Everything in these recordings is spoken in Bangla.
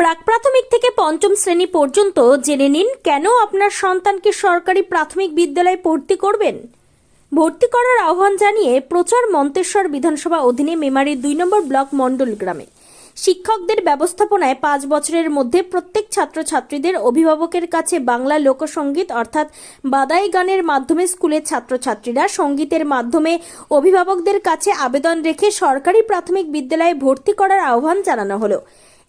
প্রাক প্রাথমিক থেকে পঞ্চম শ্রেণী পর্যন্ত জেনে নিন কেন আপনার সন্তানকে সরকারি প্রাথমিক বিদ্যালয়ে ভর্তি করবেন। ভর্তি করার আহ্বান জানিয়ে প্রচার মন্তেশ্বর বিধানসভা অধীনে মেমারির 2 নম্বর ব্লক মণ্ডল গ্রামে শিক্ষকদের ব্যবস্থাপনায় 5 বছরের মধ্যে প্রত্যেক ছাত্রছাত্রীদের অভিভাবকের কাছে বাংলা লোকসঙ্গীত অর্থাৎ বাদাই গানের মাধ্যমে স্কুলের ছাত্রছাত্রীরা সঙ্গীতের মাধ্যমে অভিভাবকদের কাছে আবেদন রেখে সরকারি প্রাথমিক বিদ্যালয়ে ভর্তি করার আহ্বান জানানো হলো।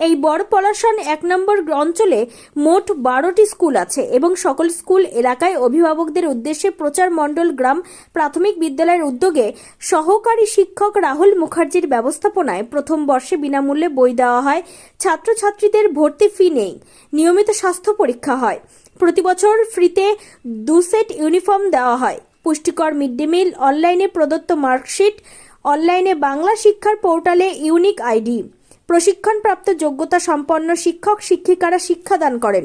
এই বড়পলাশন 1 নম্বর অঞ্চলে মোট 12টি স্কুল আছে এবং সকল স্কুল এলাকায় অভিভাবকদের উদ্দেশ্যে প্রচার মণ্ডল গ্রাম প্রাথমিক বিদ্যালয়ের উদ্যোগে সহকারী শিক্ষক রাহুল মুখার্জির ব্যবস্থাপনায় প্রথম বর্ষে বিনামূল্যে বই দেওয়া হয়। ছাত্রছাত্রীদের ভর্তি ফি নেই, নিয়মিত স্বাস্থ্য পরীক্ষা হয়, প্রতি বছর ফ্রিতে 2 সেট ইউনিফর্ম দেওয়া হয়, পুষ্টিকর মিড ডে মিল, অনলাইনে প্রদত্ত মার্কশিট, অনলাইনে বাংলা শিক্ষার পোর্টালে ইউনিক আইডি, প্রশিক্ষণপ্রাপ্ত যোগ্যতা সম্পন্ন শিক্ষক শিক্ষিকারা শিক্ষাদান করেন।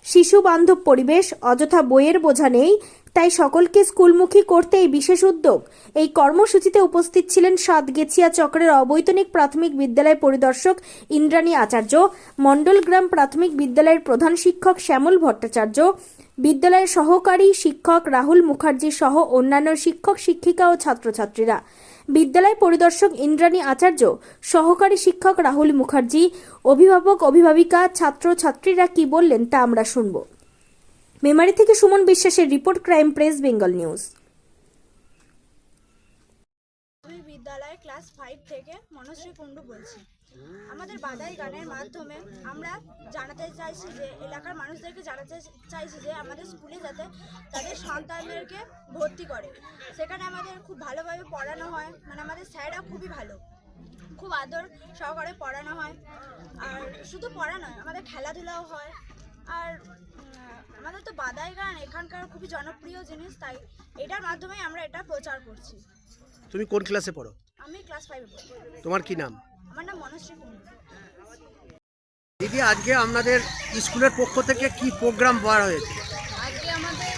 শিশু বান্ধব পরিবেশ, অযথা বইয়ের বোঝা নেই, তাই সকলকে স্কুলমুখী করতে এই বিশেষ উদ্যোগ। এই কর্মসূচিতে উপস্থিত ছিলেন সাতগেছিয়া চক্রের অবৈতনিক প্রাথমিক বিদ্যালয় পরিদর্শক ইন্দ্রাণী আচার্য, মণ্ডলগ্রাম প্রাথমিক বিদ্যালয়ের প্রধান শিক্ষক শ্যামল ভট্টাচার্য, বিদ্যালয়ের সহকারী শিক্ষক রাহুল মুখার্জি সহ অন্যান্য শিক্ষক শিক্ষিকা ও ছাত্রছাত্রীরা। বিদ্যালয় পরিদর্শক ইন্দ্রাণী আচার্য, সহকারী শিক্ষক রাহুল মুখার্জি, অভিভাবক অভিভাবিকা, ছাত্রছাত্রীরা কি বললেন তা আমরা শুনব। মেমারি থেকে সুমন বিশ্বাসের report, crime press Bengal news. আমি বিদ্যালয়ে ক্লাস 5 থেকে মনশ্রী কুণ্ডু বলছি। আমাদের বাদাই গানের মাধ্যমে আমরা জানাতে চাইছি যে এলাকার মানুষদেরকে জানাতে চাইছি যে আমাদের স্কুলে যাতে তাদের সন্তানদেরকে ভর্তি করে। সেখানে আমাদের খুব ভালোভাবে পড়ানো হয়, মানে আমাদের স্যাররা খুবই ভালো, খুব আদর সহকারে পড়ানো হয়। আর শুধু পড়া নয়, আমাদের খেলাধুলাও হয়। আর আমাদের তো বাদাই গান এখানকার খুবই জনপ্রিয় জিনিস, তাই এটার মাধ্যমে আমরা এটা প্রচার করছি। তুমি কোন ক্লাসে পড়ো? আমি ক্লাস 5-এ পড়ি। তোমার কি নাম? আমার নাম মনশ্রী কুণ্ডু। দিদি, আজকে আপনাদের স্কুলের পক্ষ থেকে কি প্রোগ্রাম বার হয়েছে? আজকে আমাদের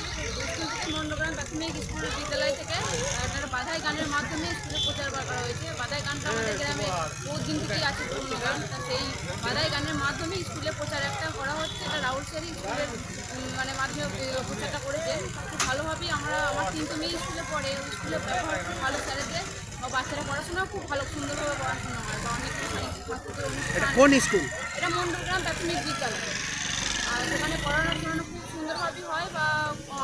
মণ্ডলগ্রাম প্রাথমিক স্কুল বিদ্যালয় থেকে একটা বাদাই গানের মাধ্যমে স্কুলে প্রচার করা হয়েছে। বাদাই গানটা আমাদের গ্রামে বহু দিন থেকেই আছে পুরনো গান, তা সেই বাদাই গানের মাধ্যমে স্কুলে প্রচার একটা করা হচ্ছে। এটা রাহুল স্যারই স্কুলের মাধ্যমে প্রচারটা করেছেন। খুব ভালোভাবেই আমার 3টে মেয়ে স্কুলে পড়ে, ওই স্কুলে ব্যবহার খুব ভালো স্যারেদের, বাচ্চারা পড়াশোনাও খুব ভালো সুন্দরভাবে পড়াশোনা হয় বা অনেক সাংস্কৃতিক অনুষ্ঠান। কোন স্কুল? এটা মণ্ডলগ্রাম প্রাথমিক বিদ্যালয়। আর সেখানে পড়ানো খুব সুন্দরভাবেই হয় বা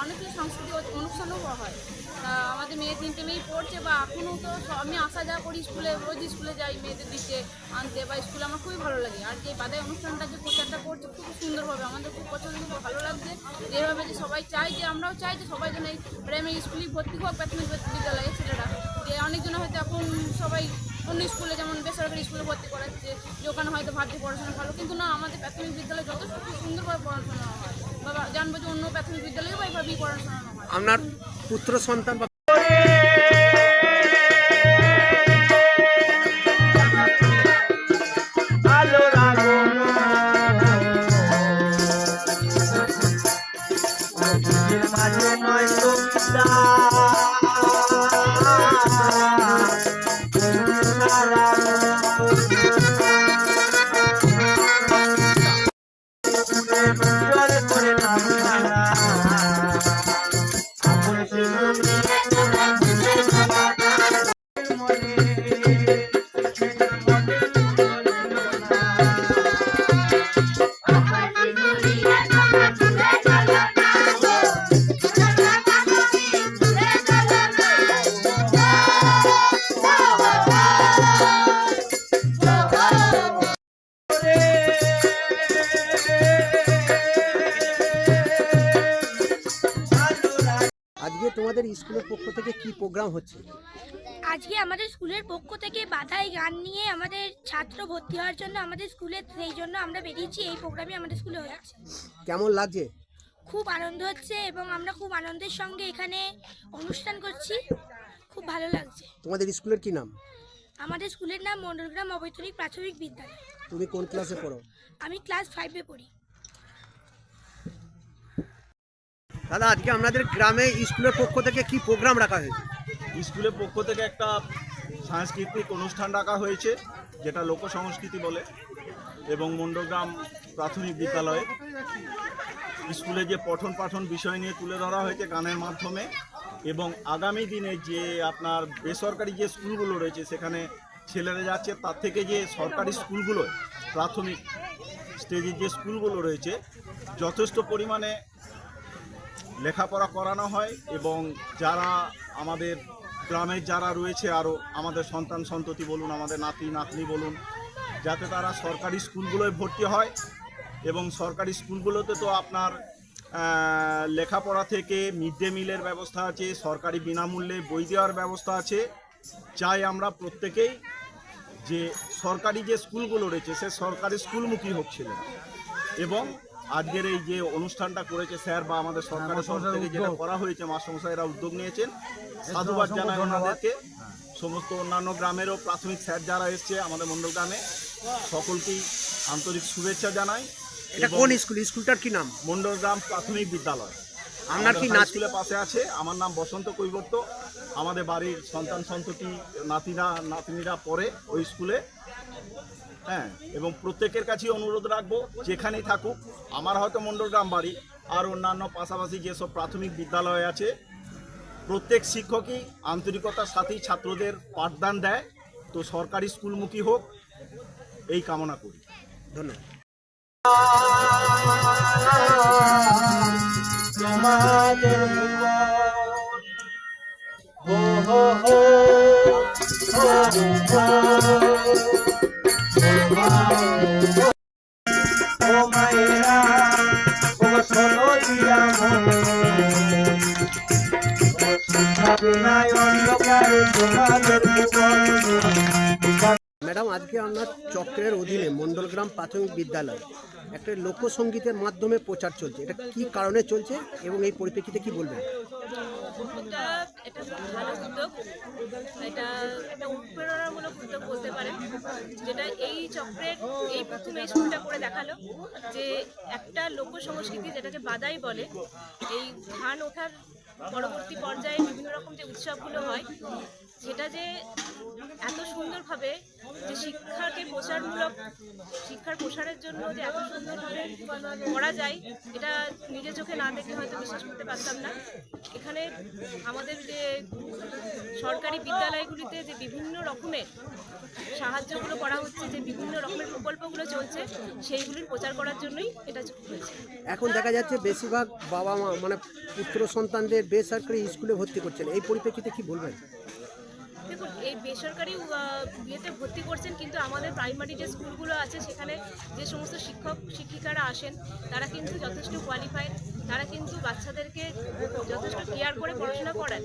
অনেকগুলো সাংস্কৃতিক অনুষ্ঠানও হয়। তা আমাদের মেয়ে 3টে মেয়েই পড়ছে বা এখনও তো আমি আসা যাওয়া করি স্কুলে, রোজ স্কুলে যাই মেয়েদের দিকে আনতে বা স্কুলে আমার খুবই ভালো লাগে। আর যে বাদাই অনুষ্ঠানটা যে প্রচারটা করছে খুব সুন্দরভাবে, আমাদের খুব পছন্দ, খুব ভালো লাগছে। যেভাবে যে সবাই চাই, যে আমরাও চাই যে সবাই যেন এই প্রাইমারি স্কুলেই ভর্তি হোক, প্রাথমিক বিদ্যালয়ে ছেলেরা। যে অনেকজন হয়তো এখন সবাই অন্য স্কুলে যেমন বেসরকারি স্কুলে ভর্তি করাচ্ছে, যে ওখানে হয়তো ভাবছে পড়াশোনা ভালো, কিন্তু না, আমাদের প্রাথমিক বিদ্যালয়ে যথেষ্ট খুব সুন্দরভাবে পড়াশোনা হয় বা জানবো যে অন্য প্রাথমিক বিদ্যালয়েও বা এইভাবেই পড়াশোনা হয়। আপনার পুত্র সন্তান আজকে তোমাদের স্কুলের পক্ষ থেকে কি প্রোগ্রাম হচ্ছে? আজকে আমাদের স্কুলের পক্ষ থেকে বাদাই গান নিয়ে আমাদের ছাত্র ভর্তি হওয়ার জন্য আমাদের স্কুলে, সেই জন্য আমরা বেরিয়েছি। এই প্রোগ্রামে আমাদের স্কুলে হচ্ছে। কেমন লাগছে? খুব আনন্দ হচ্ছে এবং আমরা খুব আনন্দের সঙ্গে এখানে অনুষ্ঠান করছি, খুব ভালো লাগছে। তোমাদের স্কুলের কি নাম? আমাদের স্কুলের নাম মণ্ডলগ্রাম অবৈতনিক প্রাথমিক বিদ্যালয়। তুমি কোন ক্লাসে পড়ো? আমি ক্লাস 5-এ পড়ি। দাদা, আজকে আপনাদের গ্রামে স্কুলের পক্ষ থেকে কি প্রোগ্রাম রাখা হয়েছে? স্কুলের পক্ষ থেকে একটা সাংস্কৃতিক অনুষ্ঠান রাখা হয়েছে, যেটা লোক সংস্কৃতি বলে। এবং মণ্ডলগ্রাম প্রাথমিক বিদ্যালয়ে স্কুলে যে পঠন পাঠন বিষয় নিয়ে তুলে ধরা হয়েছে গানের মাধ্যমে, এবং আগামী দিনে যে আপনার বেসরকারি যে স্কুলগুলো রয়েছে সেখানে ছেলেরা যাচ্ছে, তার থেকে যে সরকারি স্কুলগুলো প্রাথমিক স্টেজের যে স্কুলগুলো রয়েছে যথেষ্ট পরিমাণে লেখাপড়া করানো হয়, এবং যারা আমাদের গ্রামের যারা রয়েছে আরও আমাদের সন্তান সন্ততি বলুন, আমাদের নাতি নাতনি বলুন, যাতে তারা সরকারি স্কুলগুলোয় ভর্তি হয়। এবং সরকারি স্কুলগুলোতে তো আপনার লেখাপড়া থেকে মিড ডে মিলের ব্যবস্থা আছে, সরকারি বিনামূল্যে বই দেওয়ার ব্যবস্থা আছে। চাই আমরা প্রত্যেকেই যে সরকারি যে স্কুলগুলো রয়েছে সে সরকারি স্কুলমুখী হোক ছেলেরা। এবং আজকের এই যে অনুষ্ঠানটা করেছে স্যার বা আমাদের সরকারের তরফ থেকে যেটা করা হয়েছে, মাস্টারমশাইরা উদ্যোগ নিয়েছেন, সাধুবাদ জানাই ওনাদেরকে। সমস্ত অন্যান্য গ্রামেরও প্রাথমিক স্যার যারা এসছে আমাদের মণ্ডলগ্রামে সকলকেই আন্তরিক শুভেচ্ছা জানাই। এটা কোন স্কুল? স্কুলটার কি নাম? মণ্ডলগ্রাম প্রাথমিক বিদ্যালয়। আপনার কি হাই স্কুলের পাশে আছে। আমার নাম বসন্ত কৈবর্ত। আমাদের বাড়ির সন্তান সন্ততি নাতিনিরা পড়ে ওই স্কুলে। হ্যাঁ, এবং প্রত্যেকের কাছেই অনুরোধ রাখবো, যেখানেই থাকুক, আমার হয়তো মণ্ডলগ্রাম বাড়ি, আর অন্যান্য পাশাপাশি যেসব প্রাথমিক বিদ্যালয় আছে প্রত্যেক শিক্ষকই আন্তরিকতার সাথেই ছাত্রদের পাঠদান দেয়। তো সরকারি স্কুলমুখী হোক এই কামনা করি। ধন্যবাদ। ম্যাডাম, আজকে আপনার চক্রের অধীনে মণ্ডলগ্রাম প্রাথমিক বিদ্যালয় একটা লোকসঙ্গীতের মাধ্যমে প্রচার চলছে, এটা কি কারণে চলছে এবং এই পরিপ্রেক্ষিতে কি বলবেন? এটা ভালো উদ্যোগ, এটা একটা অনুপ্রেরণামূলক উদ্যোগ বলতে পারেন, যেটা এই চক্রের এই প্রথম এই স্কুলটা করে দেখালো যে একটা লোক সংস্কৃতি যেটাকে বাদাই বলে, এই ধান ওঠার পরবর্তী পর্যায়ে বিভিন্ন রকম যে উৎসবগুলো হয় সেটা যে এত সুন্দরভাবে যে শিক্ষার প্রসারের জন্য যে এত সুন্দরভাবে করা যায়, এটা নিজের চোখে না দেখলে হয়তো বিশ্বাস করতে পারতাম না। এখানে আমাদের যে সরকারি বিদ্যালয়গুলিতে যে বিভিন্ন রকমের সাহায্যগুলো করা হচ্ছে, যে বিভিন্ন রকমের প্রকল্পগুলো চলছে, সেইগুলির প্রচার করার জন্যই এটা হয়েছে। এখন দেখা যাচ্ছে বেশিরভাগ বাবা মা মানে পুত্র সন্তানদের বেসরকারি স্কুলে ভর্তি করছেন, এই পরিপ্রেক্ষিতে কি বলবেন? দেখুন, এই বেসরকারি বিয়েতে ভর্তি করছেন, কিন্তু আমাদের প্রাইমারি যে স্কুলগুলো আছে সেখানে যে সমস্ত শিক্ষক শিক্ষিকারা আসেন তারা কিন্তু যথেষ্ট কোয়ালিফাইড, তারা কিন্তু বাচ্চাদেরকে যথেষ্ট কেয়ার করে পড়াশোনা করান,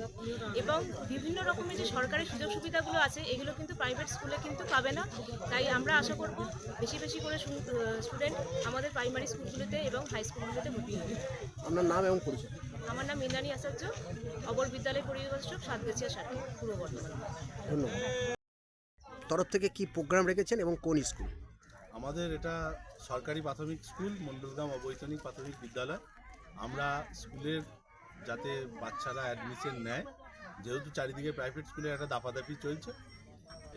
এবং বিভিন্ন রকমের যে সরকারি সুযোগ সুবিধাগুলো আছে এগুলো কিন্তু প্রাইভেট স্কুলে কিন্তু পাবে না। তাই আমরা আশা করব বেশি বেশি করে স্টুডেন্ট আমাদের প্রাইমারি স্কুলগুলোতে এবং হাই স্কুলগুলোতে ভর্তি হবে। আপনার নাম এবং পরিচয়? আমার নাম ইন্দ্রাণী আচার্য, অবর বিদ্যালয় পরিদর্শক, সাতগাছিয়া সাথে, পূর্ব বর্ধমান। ধন্যবাদ। তরফ থেকে কি প্রোগ্রাম রেখেছেন এবং কোন স্কুল? আমাদের এটা সরকারি প্রাথমিক স্কুল মণ্ডলগ্রাম অবৈতনিক প্রাথমিক বিদ্যালয়। আমরা স্কুলের যাতে বাচ্চারা অ্যাডমিশন নেয়, যেহেতু চারিদিকে প্রাইভেট স্কুলের একটা দাপাদাপি চলছে,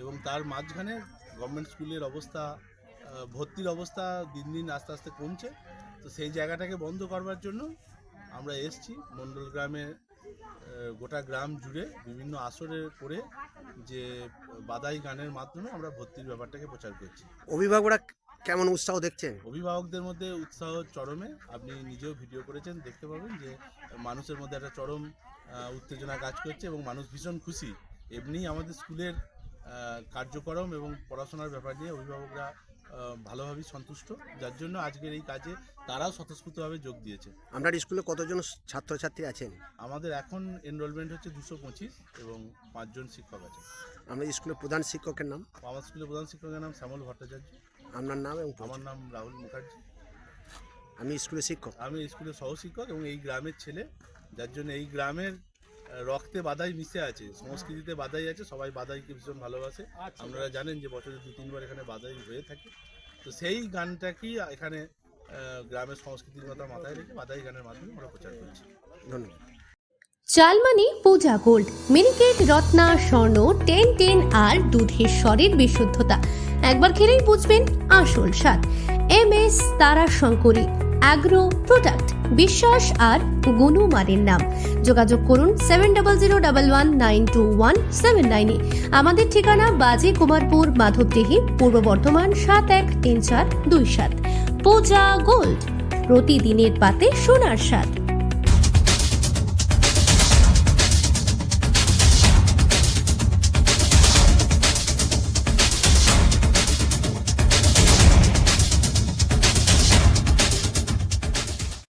এবং তার মাঝখানে গভর্নমেন্ট স্কুলের অবস্থা, ভর্তির অবস্থা দিন দিন আস্তে আস্তে কমছে। তো সেই জায়গাটাকে বন্ধ করবার জন্য আমরা এসছি মণ্ডলগ্রামে, গোটা গ্রাম জুড়ে বিভিন্ন আসরে করে যে বাদাই গানের মাধ্যমে আমরা ভর্তির ব্যাপারটাকে প্রচার করছি। অভিভাবকরা কেমন উৎসাহ দেখছেন? অভিভাবকদের মধ্যে উৎসাহ চরমে। আপনি নিজেও ভিডিও করেছেন, দেখতে পাবেন যে মানুষের মধ্যে একটা চরম উত্তেজনা কাজ করছে এবং মানুষ ভীষণ খুশি। এমনি আমাদের স্কুলের কার্যক্রম এবং পড়াশোনার ব্যাপার নিয়ে অভিভাবকরা ভালোভাবেই সন্তুষ্ট, যার জন্য আজকের এই কাজে তারাও স্বতঃস্ফূর্তভাবে যোগ দিয়েছে। আপনার স্কুলে কতজন ছাত্রছাত্রী আছেন? আমাদের এখন এনরোলমেন্ট হচ্ছে 225 এবং 5 জন শিক্ষক আছে। আপনার স্কুলের প্রধান শিক্ষকের নাম? আমার স্কুলের প্রধান শিক্ষকের নাম শ্যামল ভট্টাচার্য। আপনার নাম এবং আমার নাম রাহুল মুখার্জি। আমি স্কুলের শিক্ষক। আমি স্কুলের সহশিক্ষক এবং এই গ্রামের ছেলে, যার জন্য এই গ্রামের রক্তে বাদাই মিশে আছে, সংস্কৃতিতে বাদাই আছে, সবাই বাদাইকে ভীষণ ভালোবাসে। আপনারা জানেন যে বছরে 2-3 বার এখানে বাদাই হয়ে থাকে। তো সেই গানটাকেই এখানে গ্রামের সংস্কৃতির কথা মাথায় রেখে বাদাই গানের মাধ্যমে আমরা প্রচার করছি। ধন্যবাদ। চালমানি পূজা গোল্ড, মিনিকেট রত্না স্বর্ণ 10-10 আর দুধের স্বরের বিশুদ্ধতা। একবার খেলেই বুঝবেন আসল স্বাদ। MS তারা শঙ্করী অ্যাগ্রো প্রোডাক্ট, বিশ্বাস আর গুণমানের নাম। যোগাযোগ করুন 7001192179 আমাদের ঠিকানা বাজে কুমারপুর, মাধবদেহি, পূর্ব বর্ধমান 713427। পূজা গোল্ড, প্রতিদিনের পাতে সোনার স্বাদ।